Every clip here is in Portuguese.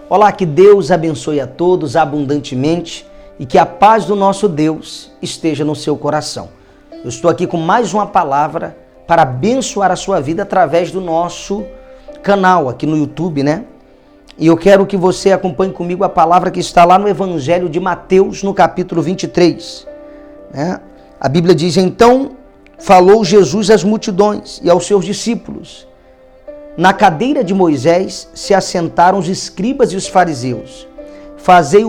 Olá, que Deus abençoe a todos abundantemente e que a paz do nosso Deus esteja no seu coração. Eu estou aqui com mais uma palavra para abençoar a sua vida através do nosso canal aqui no YouTube, né? E eu quero que você acompanhe comigo a palavra que está lá no Evangelho de Mateus, no capítulo 23. Né? A Bíblia diz, então falou Jesus às multidões e aos seus discípulos. Na cadeira de Moisés se assentaram os escribas e os fariseus. Fazei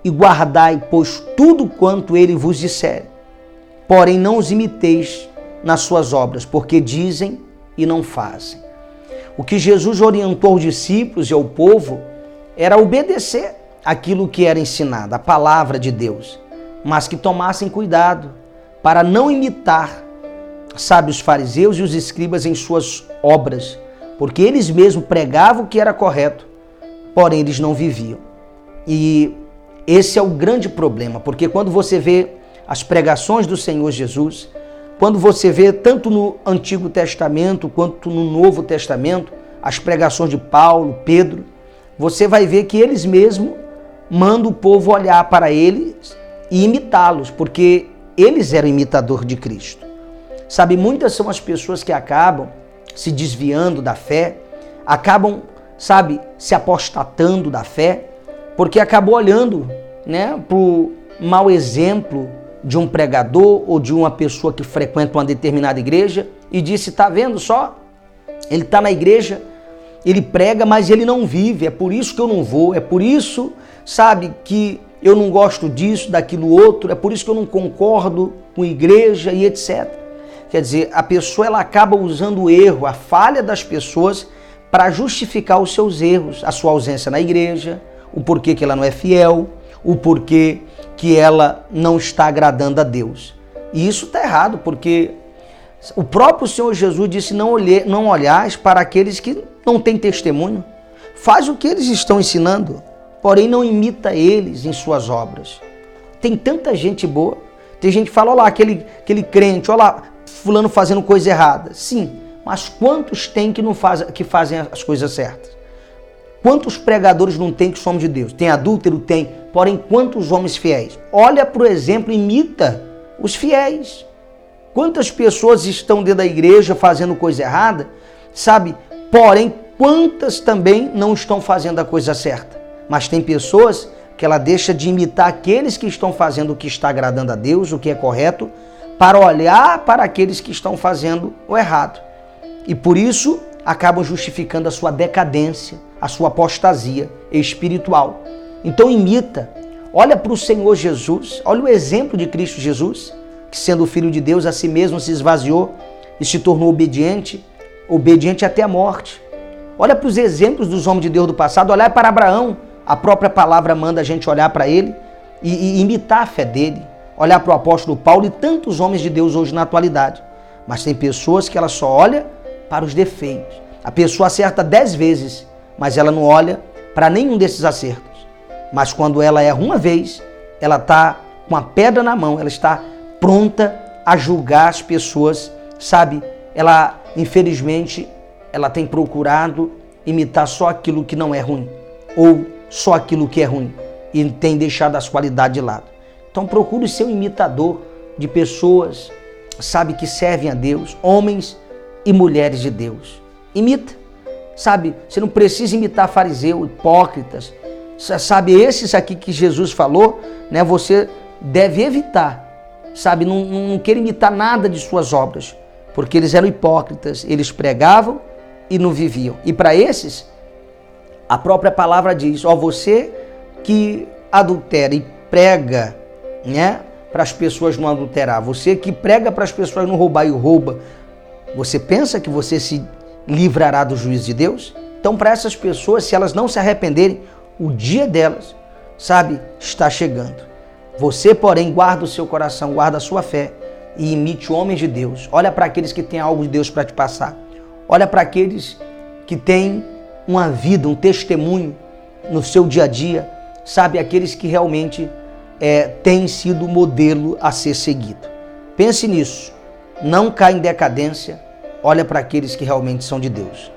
e guardai, pois, tudo quanto ele vos disser. Porém, não os imiteis nas suas obras, porque dizem e não fazem. O que Jesus orientou aos discípulos e ao povo era obedecer aquilo que era ensinado, a palavra de Deus, mas que tomassem cuidado para não imitar, os fariseus e os escribas em suas obras, porque eles mesmos pregavam o que era correto, porém eles não viviam. E esse é o grande problema, porque quando você vê as pregações do Senhor Jesus, quando você vê tanto no Antigo Testamento quanto no Novo Testamento, as pregações de Paulo, Pedro, você vai ver que eles mesmos mandam o povo olhar para eles e imitá-los, porque eles eram imitadores de Cristo. Muitas são as pessoas que acabam se desviando da fé, acabam, se apostatando da fé, porque acabou olhando, para o mau exemplo de um pregador ou de uma pessoa que frequenta uma determinada igreja e disse, tá vendo só? Ele está na igreja, ele prega, mas ele não vive, é por isso que eu não vou, é por isso, que eu não gosto disso, daquilo outro, é por isso que eu não concordo com igreja e etc. Quer dizer, a pessoa ela acaba usando o erro, a falha das pessoas para justificar os seus erros, a sua ausência na igreja, o porquê que ela não é fiel, o porquê que ela não está agradando a Deus. E isso está errado, porque o próprio Senhor Jesus disse, não olhais para aqueles que não têm testemunho. Faz o que eles estão ensinando, porém não imita eles em suas obras. Tem tanta gente boa, tem gente que fala, olha lá, aquele crente, olha lá, fulano fazendo coisa errada. Sim, mas quantos tem que fazem as coisas certas? Quantos pregadores não tem que somos de Deus? Tem adúltero? Tem. Porém, quantos homens fiéis? Olha, por exemplo, imita os fiéis. Quantas pessoas estão dentro da igreja fazendo coisa errada, Porém, quantas também não estão fazendo a coisa certa? Mas tem pessoas que ela deixa de imitar aqueles que estão fazendo o que está agradando a Deus, o que é correto, para olhar para aqueles que estão fazendo o errado. E por isso acabam justificando a sua decadência, a sua apostasia espiritual. Então imita, olha para o Senhor Jesus, olha o exemplo de Cristo Jesus, que sendo o Filho de Deus, a si mesmo se esvaziou e se tornou obediente até a morte. Olha para os exemplos dos homens de Deus do passado, olha para Abraão, a própria palavra manda a gente olhar para ele e imitar a fé dele. Olhar para o apóstolo Paulo e tantos homens de Deus hoje na atualidade. Mas tem pessoas que ela só olha para os defeitos. A pessoa acerta 10 vezes, mas ela não olha para nenhum desses acertos. Mas quando ela erra uma vez, ela está com a pedra na mão, ela está pronta a julgar as pessoas, Ela, infelizmente, ela tem procurado imitar só aquilo que não é ruim, ou só aquilo que é ruim, e tem deixado as qualidades de lado. Então procure ser um imitador de pessoas, que servem a Deus, homens e mulheres de Deus. Imita, você não precisa imitar fariseu, hipócritas, esses aqui que Jesus falou, você deve evitar, não queira imitar nada de suas obras, porque eles eram hipócritas, eles pregavam e não viviam. E para esses, a própria palavra diz, você que adultera e prega, para as pessoas não adulterar, você que prega para as pessoas não roubar e rouba, você pensa que você se livrará do juízo de Deus? Então, para essas pessoas, se elas não se arrependerem, o dia delas, está chegando. Você, porém, guarda o seu coração, guarda a sua fé e imite homens de Deus. Olha para aqueles que têm algo de Deus para te passar. Olha para aqueles que têm uma vida, um testemunho no seu dia a dia, aqueles que realmente têm sido modelo a ser seguido. Pense nisso, não caia em decadência, olha para aqueles que realmente são de Deus.